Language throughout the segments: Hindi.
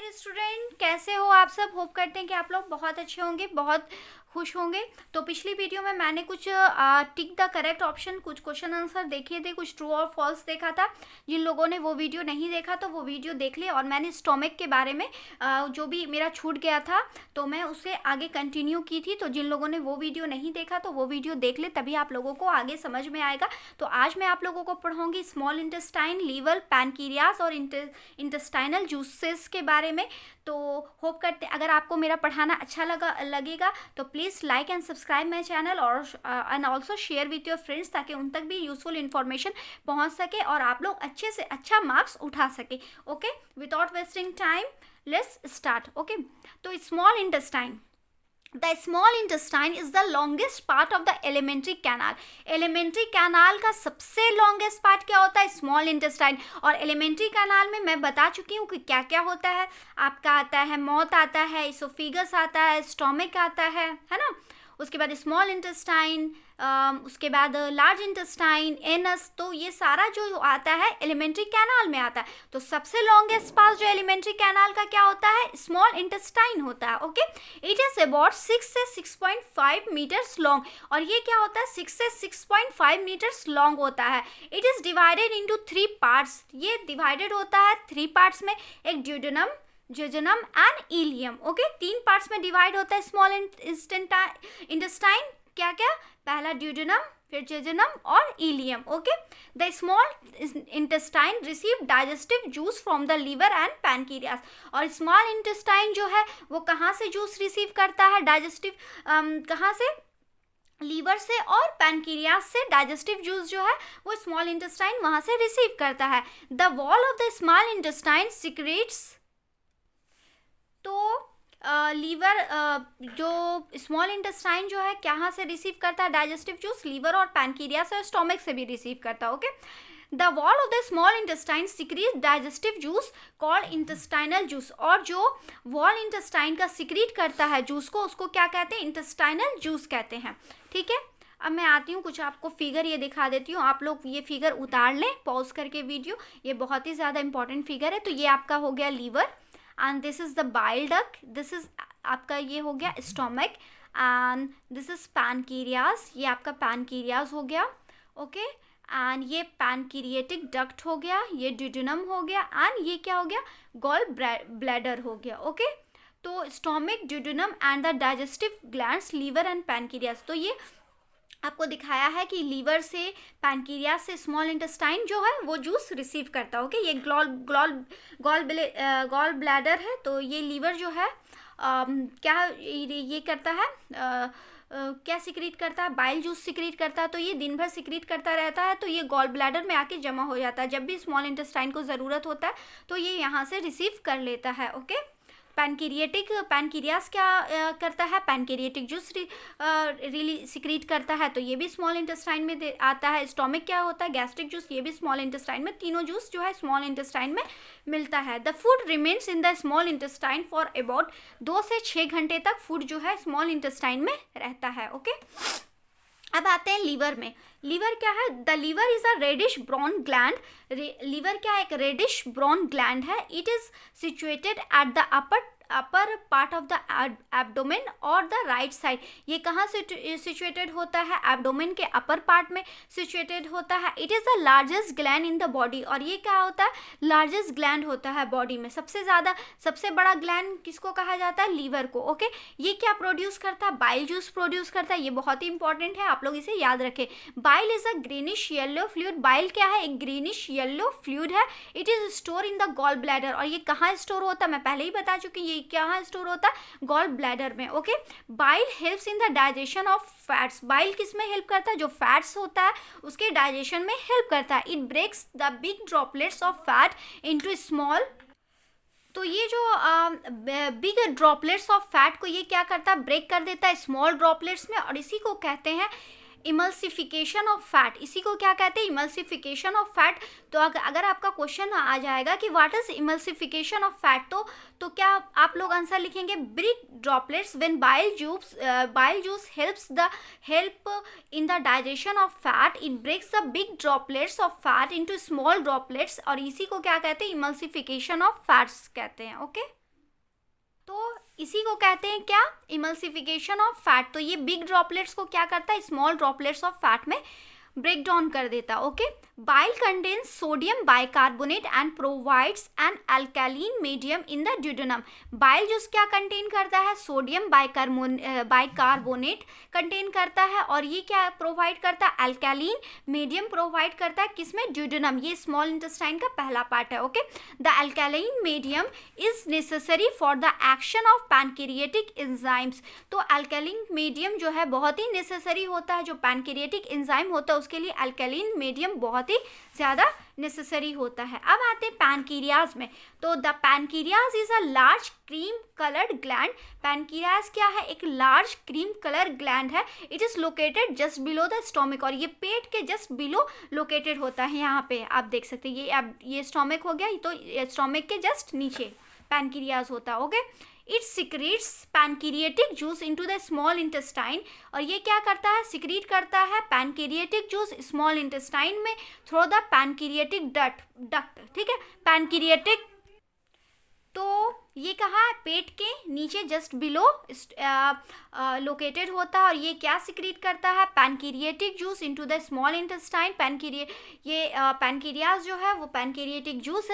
डियर स्टूडेंट, कैसे हो आप सब। होप करते हैं कि आप लोग बहुत अच्छे होंगे, बहुत खुश होंगे। तो पिछली वीडियो में मैंने कुछ टिक द करेक्ट ऑप्शन, कुछ क्वेश्चन आंसर देखे थे, कुछ ट्रू और फॉल्स देखा था। जिन लोगों ने वो वीडियो नहीं देखा तो वो वीडियो देख ले। और मैंने स्टोमक के बारे में जो भी मेरा छूट गया था तो मैं उसे आगे कंटिन्यू की थी। तो जिन लोगों ने वो वीडियो नहीं देखा तो वो वीडियो देख ले, तभी आप लोगों को आगे समझ में आएगा। तो आज मैं आप लोगों को पढ़ाऊंगी स्मॉल इंटेस्टाइन, लीवर, पैनक्रियास और इंटेस्टाइनल जूसेस के बारे में। तो होप करते, अगर आपको मेरा पढ़ाना अच्छा लगेगा तो please like and subscribe my channel और and also share with your friends, ताकि उन तक भी यूजफुल इन्फॉर्मेशन पहुंच सके और आप लोग अच्छे से अच्छा मार्क्स उठा सके। Okay, without wasting time let's start. Okay, तो small intestine, the small intestine is the longest part of the alimentary canal. Alimentary canal का सबसे लॉन्गेस्ट पार्ट क्या होता है? Small intestine. और एलिमेंट्री कैनाल में मैं बता चुकी हूँ कि क्या क्या होता है। आपका आता है माउथ, आता है इसोफिगस, आता है स्टोमक, आता है ना। उसके बाद स्मॉल इंटेस्टाइन, उसके बाद लार्ज इंटेस्टाइन, एनस। तो ये सारा जो आता है एलिमेंट्री कैनाल में आता है। तो सबसे लॉन्गेस्ट पार्ट जो एलिमेंट्री कैनाल का क्या होता है? स्मॉल इंटेस्टाइन होता है। ओके, इट इज अबाउट 6 से 6.5 मीटर्स लॉन्ग। और ये क्या होता है? 6 से 6.5 मीटर्स लॉन्ग होता है। It is divided into 3 parts. ये डिवाइडेड होता है 3 पार्ट्स में, एक duodenum, jejunum and ileum. Okay, 3 parts में डिवाइड होता है स्मॉल इंटेस्टाइन। क्या क्या? पहला ड्यूडेनम, फिर जेजुनम और ileum. Okay, the small intestine receive digestive juice from the liver and pancreas. और स्मॉल इंटेस्टाइन जो है वो कहाँ से जूस रिसीव करता है? डाइजेस्टिव कहाँ से? लीवर से और पैनक्रियास से डाइजेस्टिव जूस जो है वो स्मॉल इंटेस्टाइन वहाँ से रिसीव करता है। The wall of the small intestine secretes. तो लीवर जो स्मॉल इंटेस्टाइन जो है कहाँ से रिसीव करता है डाइजेस्टिव जूस? लीवर और पैनक्रियास और स्टोमक से भी रिसीव करता है। Okay, the wall of the small intestine secrete digestive juice called intestinal juice. और जो वॉल इंटेस्टाइन का सिक्रीट करता है जूस को, उसको क्या कहते हैं? इंटेस्टाइनल जूस कहते हैं। ठीक है, अब मैं आती हूँ, कुछ आपको फिगर ये दिखा देती हूँ। आप लोग ये फिगर उतार लें पॉज करके वीडियो, ये बहुत ही ज़्यादा इंपॉर्टेंट फिगर है। तो ये आपका हो गया liver and this is the bile duct, this is आपका ये हो गया stomach and this is pancreas, ये आपका पैनक्रियास हो गया। ओके, एंड ये पैनक्रिएटिक डक्ट हो गया, ये ड्यूडेनम हो गया एंड ये क्या हो गया? गॉल ब्लैडर हो गया। ओके, तो stomach, duodenum and the digestive glands, liver and pancreas. तो ये आपको दिखाया है कि लीवर से, पैनक्रियास से स्मॉल इंटेस्टाइन जो है वो जूस रिसीव करता है। ओके, ये गॉल ब्लैडर है। तो ये लीवर जो है क्या ये करता है? क्या सिक्रीट करता है? बाइल जूस सिक्रीट करता है। तो ये दिन भर सिक्रीट करता रहता है, तो ये गॉल ब्लैडर में आके जमा हो जाता है। जब भी स्मॉल इंटेस्टाइन को ज़रूरत होता है तो ये यहाँ से रिसीव कर लेता है। ओके, पैनक्रियास क्या करता है? पैनक्रिएटिक जूस रिली सिक्रीट करता है, तो ये भी स्मॉल इंटेस्टाइन में आता है। स्टोमक क्या होता है? गैस्ट्रिक जूस, ये भी स्मॉल इंटेस्टाइन में। तीनों जूस जो है स्मॉल इंटेस्टाइन में मिलता है। The food remains in the small intestine for about 2 से 6 घंटे तक फूड जो है स्मॉल इंटेस्टाइन में रहता है। ओके, अब आते हैं लीवर में। लीवर क्या है? The liver is a reddish brown gland. Liver क्या है? एक रेडिश ब्राउन ग्लैंड है। It is situated at the upper part of the abdomen और द राइट साइड। ये कहाँ से सिचुएटेड होता है? एब्डोमेन के अपर पार्ट में सिचुएटेड होता है। It is the largest gland in the body. और ये क्या होता है? लार्जेस्ट ग्लैंड होता है बॉडी में। सबसे बड़ा ग्लैंड किसको कहा जाता है? लीवर को। ओके, ये क्या प्रोड्यूस करता है? बाइल जूस प्रोड्यूस करता है। ये बहुत ही इंपॉर्टेंट है, आप लोग इसे याद रखें। Bile is a greenish yellow fluid. Bile क्या है? एक ग्रीनिश येलो फ्लूइड है। It is store in the gall bladder. और ये कहाँ स्टोर होता है? मैं पहले ही बता चुकी हूँ, ये कहाँ स्टोर होता है? गॉल ब्लैडर में। Okay, bile helps in the digestion of fats. Bile किस में हेल्प करता है? जो फैट्स होता है उसके डाइजेशन में हेल्प करता है। It breaks the big droplets of fat into small. तो ये जो बिग ड्रॉपलेट्स ऑफ फैट को ये क्या करता है? ब्रेक कर देता है स्मॉल ड्रॉपलेट्स में। और इसी को कहते हैं इमल्सिफिकेशन ऑफ फैट। इसी को क्या कहते हैं? Emulsification of fat. तो अगर आपका क्वेश्चन आ जाएगा कि what is emulsification of fat, तो क्या आप लोग आंसर लिखेंगे? Big droplets when bile juice help in the digestion of fat, it breaks the big droplets of fat into small droplets. और इसी को क्या कहते हैं? इमल्सिफिकेशन ऑफ फैट्स कहते हैं। ओके, तो इसी को कहते हैं क्या, इमल्सिफिकेशन ऑफ फैट। तो ये बिग ड्रॉपलेट्स को क्या करता है, स्मॉल ड्रॉपलेट्स ऑफ फैट में ब्रेक डाउन कर देता। Okay, bile contains sodium bicarbonate and provides N अल्कैलिन medium in the duodenum. Bile juice क्या कंटेन करता है, सोडियम बाइकार्बोनेट कंटेन करता है, और ये क्या प्रोवाइड करता है, अल्कैलिन मीडियम प्रोवाइड करता है, किसमें, ड्यूडेनम, ये स्मॉल इंटेस्टाइन का पहला पार्ट है। Okay, the अल्कैलिन medium is necessary for the action of pancreatic enzymes. तो अल्कैलिन मीडियम जो है बहुत ही नेसेसरी होता है, जो पैनक्रिएटिक एंजाइम होता है उसके लिए अल्कैलिन मीडियम बहुत ही ज़्यादा नेसेसरी होता है। अब आते हैं पैनक्रियाज में। तो the pancreas is a large cream coloured gland. Pancreas क्या है, एक लार्ज क्रीम कलर ग्लैंड है। It is located just below the stomach, और ये पेट के जस्ट बिलो लोकेटेड होता है। यहाँ पे आप देख सकते हैं, ये अब ये स्टोमक हो गया, तो स्टोमक के जस्ट नीचे पैनक्रियाज होता है। Okay, it secretes pancreatic juice into the small intestine, और ये क्या करता है, सिक्रीट करता है पैनक्रिएटिक जूस स्मॉल इंटेस्टाइन में थ्रू द पैनक्रिएटिक डक्ट। ठीक है, पैनक्रिएटिक, तो ये कहाँ है, पेट के नीचे जस्ट बिलो लोकेटेड होता है, और ये क्या सिक्रीट करता है, pancreatic juice into the small intestine. Pancreas जो है वो पैनक्रिएटिक जूस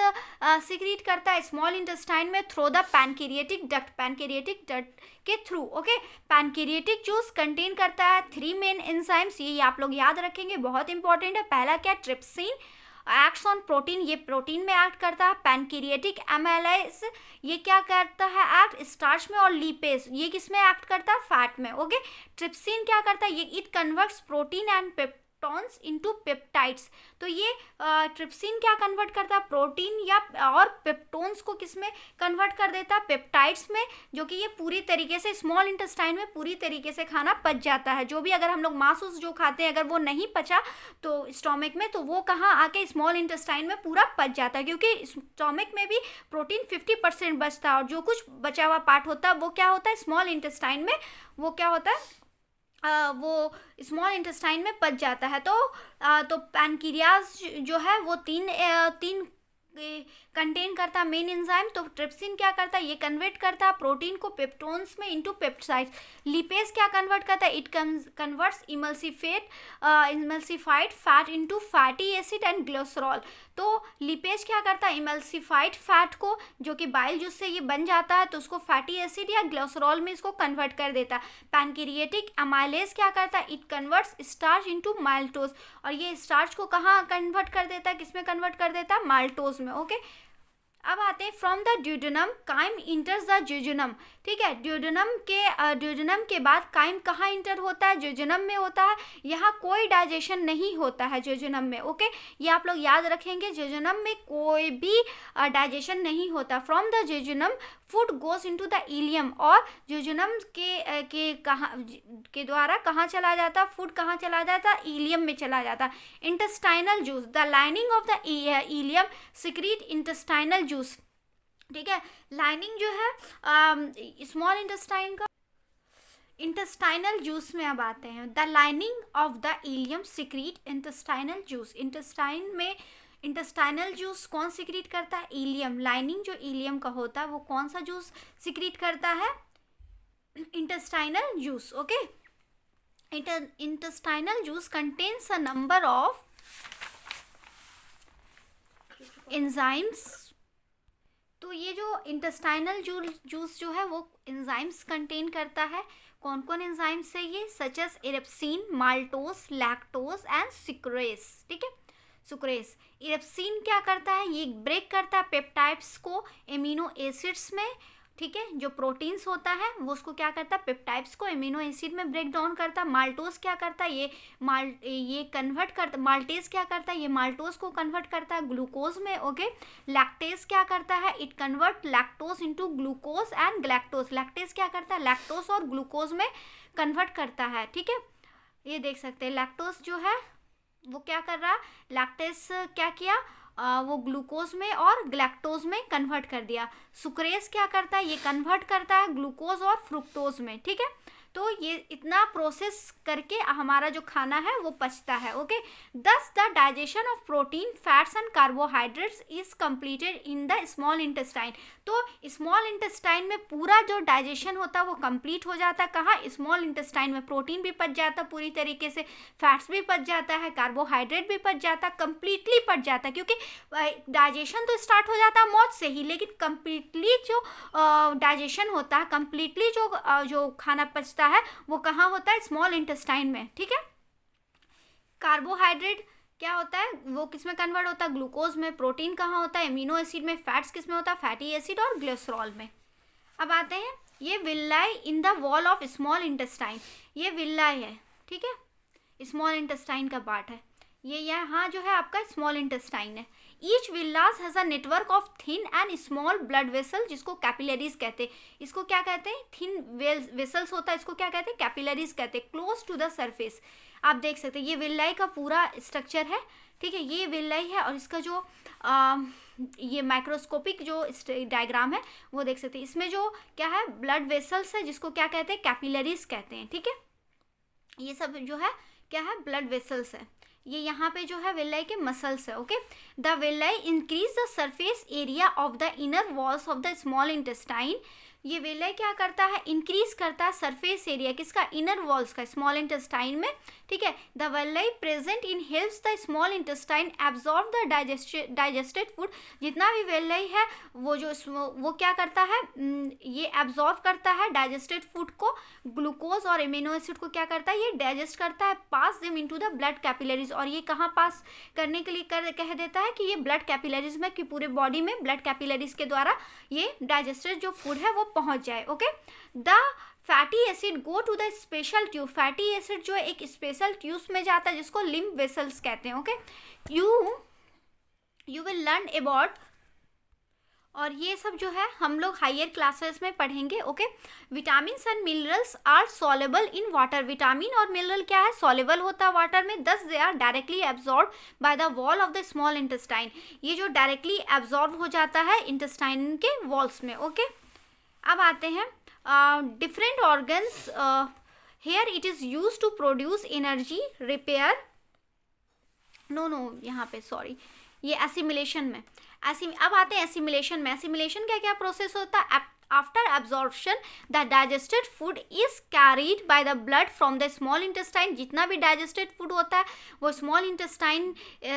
सिक्रीट करता है स्मॉल इंटेस्टाइन में थ्रू द पैनक्रिएटिक डक्ट के through. Okay, pancreatic juice contain करता है 3 मेन एंजाइम्स, ये आप लोग याद रखेंगे, बहुत इंपॉर्टेंट है। पहला क्या, ट्रिप्सिन एक्ट्स ऑन प्रोटीन, ये प्रोटीन में एक्ट करता है। पैनक्रिएटिक एमाइलेज, ये क्या करता है, एक्ट स्टार्च में। और लिपेज, ये किस में एक्ट करता है, फैट में। ओके, ट्रिप्सिन क्या करता है, ये it converts protein and peptones into peptides. तो ये ट्रिप्सिन क्या कन्वर्ट करता है, प्रोटीन या और पेप्टोन्स को किस में कन्वर्ट कर देता है, पेप्टाइड्स में, जो कि ये पूरी तरीके से स्मॉल इंटेस्टाइन में पूरी तरीके से खाना पच जाता है। जो भी अगर हम लोग मांस जो खाते हैं अगर वो नहीं पचा तो स्टोमक में, तो वो कहाँ आके स्मॉल इंटेस्टाइन में पूरा पच जाता है, क्योंकि स्टोमक में भी प्रोटीन 50% बचता है, और जो कुछ बचा हुआ पार्ट होता है वो क्या होता है, स्मॉल इंटेस्टाइन में वो क्या होता है, वो स्मॉल इंटेस्टाइन में पच जाता है। तो पैनक्रियाज जो है वो तीन कंटेन करता है मेन एंजाइम। तो ट्रिप्सिन क्या करता है, ये कन्वर्ट करता है प्रोटीन को पेप्टोन्स में इनटू पेप्टाइड्स। लिपेज क्या कन्वर्ट करता है, it converts emulsified fat into fatty acid and glycerol. तो लिपेज क्या करता है, इमल्सिफाइड फैट को, जो कि बाइल जूस से ये बन जाता है, तो उसको फैटी एसिड या ग्लिसरॉल में इसको कन्वर्ट कर देता है। पैनक्रिएटिक एमाइलेज क्या करता है, it converts starch into maltose, और ये स्टार्च को कहाँ कन्वर्ट कर देता है, किस में कन्वर्ट कर देता है, माल्टोज में। ओके, अब आते हैं from the duodenum chyme enters the jejunum. ठीक है, ड्यूडेनम के बाद काइम कहाँ इंटर होता है, ज्यूजेनम में होता है। यहाँ कोई डाइजेशन नहीं होता है ज्यूजेनम में। ओके, ये आप लोग याद रखेंगे, ज्यूजेनम में कोई भी डाइजेशन नहीं होता। From the jejunum food goes into the ileum, और ज्यूजेनम के द्वारा कहाँ चला जाता, फूड कहाँ चला जाता, इलियम में चला जाता। Intestinal juice, the lining of the ilium secrete intestinal juice. ठीक है, लाइनिंग जो है स्मॉल इंटेस्टाइन का, इंटेस्टाइनल जूस में अब आते हैं। The lining of the ilium secrete intestinal juice. Intestinal juice कौन सिक्रीट करता है, इलियम। लाइनिंग जो इलियम का होता है वो कौन सा जूस सिक्रीट करता है, intestinal juice. Okay, intestinal juice contains a number of enzymes. तो ये जो इंटेस्टाइनल जूस जो है वो एंजाइम्स कंटेन करता है। कौन कौन एंजाइम्स है ये, such as erepsin, maltose, lactose and sucrase. ठीक है, सुक्रेस। इरिप्सिन क्या करता है, ये ब्रेक करता है पेप्टाइड्स को एमिनो एसिड्स में। ठीक है, जो प्रोटीन्स होता है वो उसको क्या करता है, पेप्टाइड्स को एमिनो एसिड में ब्रेक डाउन करता है। माल्टोस क्या करता है, ये कन्वर्ट करता, माल्टेज क्या करता है, ये माल्टोस को कन्वर्ट करता है ग्लूकोज में। ओके, लैक्टेज क्या करता है, it convert lactose into glucose and galactose. Lactase क्या करता है, लैक्टोज और ग्लूकोज में कन्वर्ट करता है। ठीक है, ये देख सकते हैं लैक्टोज जो है वो क्या कर रहा है, लैक्टेज क्या किया, वो ग्लूकोज में और ग्लैक्टोज में कन्वर्ट कर दिया। सुक्रेज क्या करता है, ये कन्वर्ट करता है ग्लूकोज और फ्रुक्टोज में। ठीक है, तो ये इतना प्रोसेस करके हमारा जो खाना है वो पचता है। ओके, दस the digestion of protein, fats and carbohydrates is completed in the small intestine. तो स्मॉल इंटेस्टाइन में पूरा जो डाइजेशन होता है वो कंप्लीट हो जाता है। कहाँ? स्मॉल इंटेस्टाइन में। प्रोटीन भी पच जाता है पूरी तरीके से, फैट्स भी पच जाता है, कार्बोहाइड्रेट भी पच जाता है, कंप्लीटली पच जाता है। क्योंकि डाइजेशन तो स्टार्ट हो जाता है मौत से ही, लेकिन कंप्लीटली जो डाइजेशन होता है, कंप्लीटली जो खाना पचता है वो कहाँ होता है? स्मॉल इंटेस्टाइन में। ठीक है, कार्बोहाइड्रेट क्या होता है? वो किस में कन्वर्ट होता है? ग्लूकोज में। प्रोटीन कहाँ होता है? एमिनो एसिड में। फैट्स किस में होता है? फैटी एसिड और ग्लिसरॉल में। अब आते हैं, ये विल्लाई in the wall of small intestine. ये विल्लाई है, ठीक है, स्मॉल इंटेस्टाइन का पार्ट है ये। यहाँ जो है आपका स्मॉल इंटेस्टाइन है। Each villus has a network of thin and small blood vessel, जिसको कैपिलरीज कहते हैं। इसको क्या कहते हैं? थिन वेसल्स होता है, इसको क्या कहते हैं? कैपिलरीज कहते हैं। क्लोज टू द सरफेस, आप देख सकते हैं ये विल्लाई का पूरा स्ट्रक्चर है। ठीक है, ये विल्लाई है और इसका जो ये माइक्रोस्कोपिक जो डायग्राम है वो देख सकते हैं। इसमें जो क्या है? ब्लड वेसल्स है, जिसको क्या कहते हैं? कैपिलरीज कहते हैं। ठीक है, ये सब जो है क्या है? ब्लड वेसल्स है। ये यहाँ पे जो है विल्लाई के मसल्स है। Okay, the विल्लाई increase the surface area of the inner walls of the small intestine. ये विल्लाई क्या करता है? इंक्रीज करता है सरफेस एरिया किसका? इनर वॉल्स का, स्मॉल इंटेस्टाइन में। ठीक है, the विल्लाई present in helps the small intestine absorb the digested food. जितना भी विल्लाई है वो क्या करता है? ये एब्जॉर्ब करता है डाइजेस्टेड फूड को, ग्लूकोज और एमिनो एसिड को क्या करता है? ये डाइजेस्ट करता है, pass them into the blood capillaries. और ये कहाँ पास करने के लिए कह देता है कि ये ब्लड कैपिलरीज में, कि पूरे बॉडी में ब्लड कैपिलरीज के द्वारा ये डाइजेस्टेड जो फूड है वो पहुंच जाए। Okay, the fatty acid go to the special tube. Fatty acid जो है एक स्पेशल ट्यूब्स में जाता है, जिसको लिम्फ वेसल्स कहते हैं। Okay, you will learn about, और ये सब जो है हम लोग हायर क्लासेस में पढ़ेंगे। Okay, vitamin and minerals are soluble in water. Vitamin और मिनरल क्या है? सॉलेबल होता है वाटर में, thus they are directly absorb by the wall of the small intestine. ये जो डायरेक्टली एब्जॉर्ब हो जाता है इंटेस्टाइन के वॉल्स में। ओके, अब आते हैं different organs. Here it is use to produce energy, repair, no यहाँ पे सॉरी, ये एसिमिलेशन में। अब आते हैं एसिमिलेशन में। एसिमिलेशन क्या क्या प्रोसेस होता है? After absorption the digested food is carried by the blood from the small intestine. जितना भी डाइजेस्टेड फूड होता है वो स्मॉल इंटेस्टाइन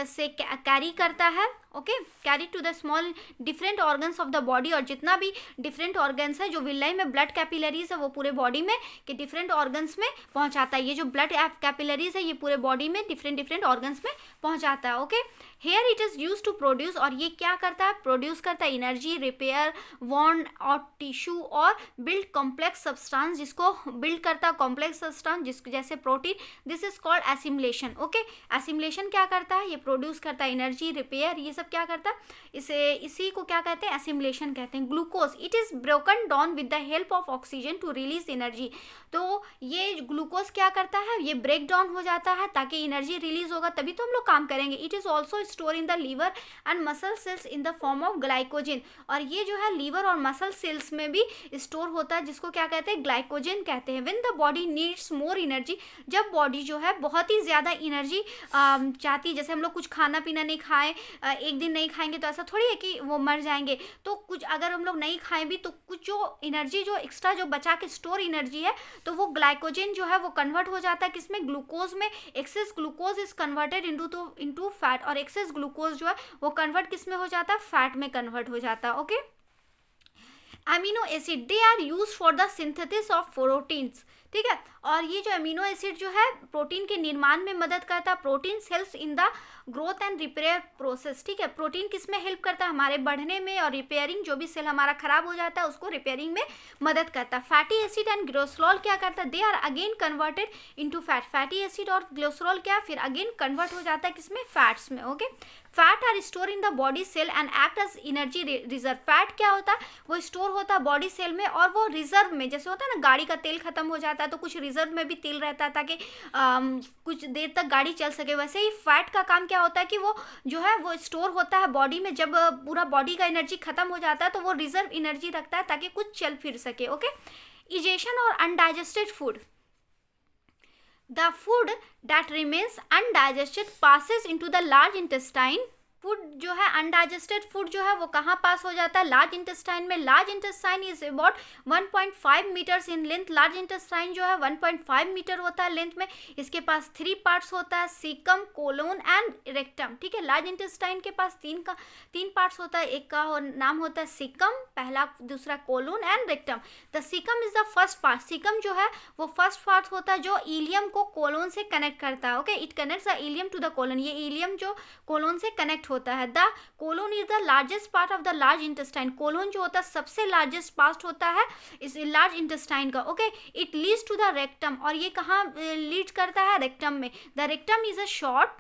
से कैरी करता है। Okay, carry to the small different organs of the body. और जितना भी डिफरेंट ऑर्गन्स है, जो विल्लाई में ब्लड कैपिलरीज है वो पूरे बॉडी में के डिफरेंट ऑर्गन्स में पहुंचाता है। ये जो ब्लड कैपिलरीज है ये पूरे बॉडी में डिफरेंट ऑर्गन्स में पहुंचाता है। Okay, here it is use to produce, और ये क्या करता है? प्रोड्यूस करता है एनर्जी, रिपेयर, वॉन्ड और टिश्यू, और बिल्ड कॉम्प्लेक्स सब्सटेंस, जिसको बिल्ड करता है कॉम्प्लेक्स सब्सटेंस, जिसको जैसे protein. This is called assimilation. Okay, assimilation क्या करता है? ये प्रोड्यूस करता है एनर्जी, रिपेयर, ये सब क्या करता है? इसी को क्या कहते हैं? एसिमिलेशन कहते हैं। Glucose it is broken down with the help of oxygen to release energy. तो ये ग्लूकोज क्या करता है? ये ब्रेक डाउन हो जाता है ताकि एनर्जी रिलीज होगा, तभी तो हम लोग काम करेंगे। It is also store in the liver and muscle cells in the form of glycogen. और ये जो है लीवर और मसल सेल्स में भी स्टोर होता है, जिसको क्या कहते हैं? ग्लाइकोजन कहते हैं। When the body needs more energy, जब बॉडी जो है बहुत ही ज़्यादा एनर्जी चाहती है, जैसे हम लोग कुछ खाना पीना नहीं खाएं, एक दिन नहीं खाएंगे तो ऐसा थोड़ी है कि वो मर जाएंगे। तो कुछ अगर हम लोग नहीं खाएं भी तो कुछ जो एनर्जी जो एक्स्ट्रा जो बचा के स्टोर एनर्जी है तो वो ग्लाइकोजन जो है वो कन्वर्ट हो जाता है किसमें? ग्लूकोज में। Access glucose is converted into fat, और एक्सेस ग्लूकोज जो है वो कन्वर्ट किस में हो जाता है? फैट में कन्वर्ट हो जाता है। Okay, amino acid they are use for the synthesis of proteins. ठीक है, और ये जो अमीनो एसिड जो है प्रोटीन के निर्माण में मदद करता है। Protein helps in the growth and repair process. ठीक है, प्रोटीन किस में हेल्प करता है? हमारे बढ़ने में, और रिपेयरिंग, जो भी सेल हमारा खराब हो जाता है उसको रिपेयरिंग में मदद करता है। फैटी एसिड एंड ग्लिसरॉल क्या करता है? They are again converted into fat. Fatty acid और ग्लिसरॉल क्या फिर अगेन कन्वर्ट हो जाता है किसमें? फैट्स में। Okay, fat are store in the body cell and act as energy reserve. Fat क्या होता है? वो स्टोर होता है बॉडी सेल में, और वो रिजर्व में, जैसे होता है ना गाड़ी का तेल खत्म हो जाता है है तो कुछ रिजर्व में भी तेल रहता है ताकि कुछ देर तक गाड़ी चल सके। वैसे ही फैट का काम क्या होता है कि वो जो है वो स्टोर होता है बॉडी में, जब पूरा बॉडी का एनर्जी खत्म हो जाता है तो वो रिजर्व एनर्जी रखता है ताकि कुछ चल फिर सके। ओके, इजेशन और undigested food, the food that remains undigested passes into the large intestine। Food जो है अनडाइजेस्टेड फूड जो है वो कहाँ पास हो जाता है, लार्ज इंटेस्टाइन में। Large intestine is about 1.5 meters in length. Large intestine जो है 1.5 मीटर होता है लेंथ में। इसके पास 3 पार्ट्स होता है, सीकम, कोलोन एंड रेक्टम। ठीक है, लार्ज इंटेस्टाइन के पास 3 पार्ट्स होता है। एक का नाम होता है सीकम पहला, दूसरा colon and rectum. The caecum is the first part. Caecum जो है वो फर्स्ट पार्ट होता है जो इलियम को कोलोन से कनेक्ट करता है। Okay, it connects the ileum to the colon. ये इलियम जो कोलोन से कनेक्ट होता है। The colon is the largest part of the large intestine. Colon जो होता है सबसे लार्जेस्ट पार्ट होता है इस लार्ज इंटेस्टाइन का। Okay, it leads to the rectum, और ये कहाँ लीड करता है, रेक्टम में। The rectum is a short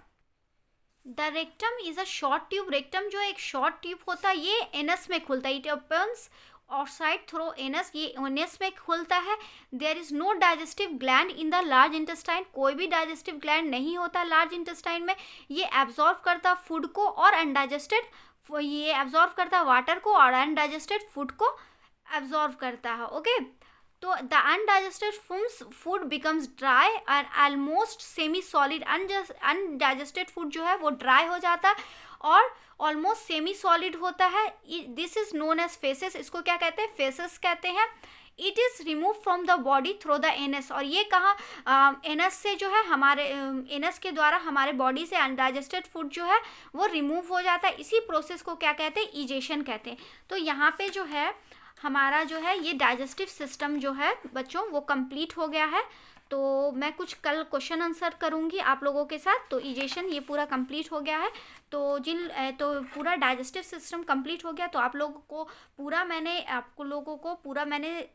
tube. Rectum जो एक शॉर्ट ट्यूब होता है, ये एनस में खुलता है। It opens outside through anus, ये एनस में खुलता है। There is no digestive gland in the large intestine. कोई भी डाइजेस्टिव ग्लैंड नहीं होता लार्ज इंटेस्टाइन में। ये एब्जॉर्व करता फूड को और अनडाइजेस्टेड, ये एब्जॉर्व करता वाटर को और अनडाइजेस्टेड फूड को एब्जॉर्व करता है। ओके, तो the undigested food becomes dry and almost semi solid. Undigested food जो है वो ड्राई हो जाता है और ऑलमोस्ट सेमी सॉलिड होता है। This is known as faeces. इसको क्या कहते हैं, फेसेस कहते हैं। It is remove from the body through the anus, और ये कहाँ एनस से जो है हमारे एनस के द्वारा हमारे बॉडी से अनडाइजेस्टेड फूड जो है वो रिमूव हो जाता है। इसी प्रोसेस को क्या कहते हैं, इजेशन कहते हैं। तो यहाँ पे जो है हमारा जो है ये डाइजेस्टिव सिस्टम जो है बच्चों वो कंप्लीट हो गया है। तो मैं कुछ कल क्वेश्चन आंसर करूँगी आप लोगों के साथ। तो इजेशन ये पूरा कंप्लीट हो गया है। तो तो पूरा डाइजेस्टिव सिस्टम कंप्लीट हो गया। तो आप लोगों को पूरा मैंने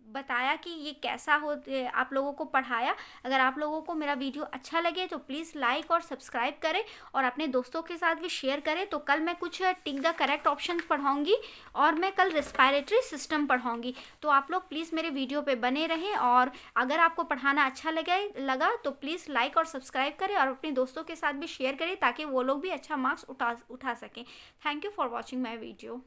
बताया कि ये कैसा हो, आप लोगों को पढ़ाया। अगर आप लोगों को मेरा वीडियो अच्छा लगे तो प्लीज़ लाइक और सब्सक्राइब करें और अपने दोस्तों के साथ भी शेयर करें। तो कल मैं कुछ टिक द करेक्ट ऑप्शन पढ़ाऊँगी और मैं कल रेस्पिरेटरी सिस्टम पढ़ाऊँगी। तो आप लोग प्लीज़ मेरे वीडियो पे बने रहें, और अगर आपको पढ़ाना अच्छा लगा तो प्लीज़ लाइक और सब्सक्राइब करें और अपने दोस्तों के साथ भी शेयर करें ताकि वो लोग भी अच्छा मार्क्स उठा सकें। Thank you for watching my video.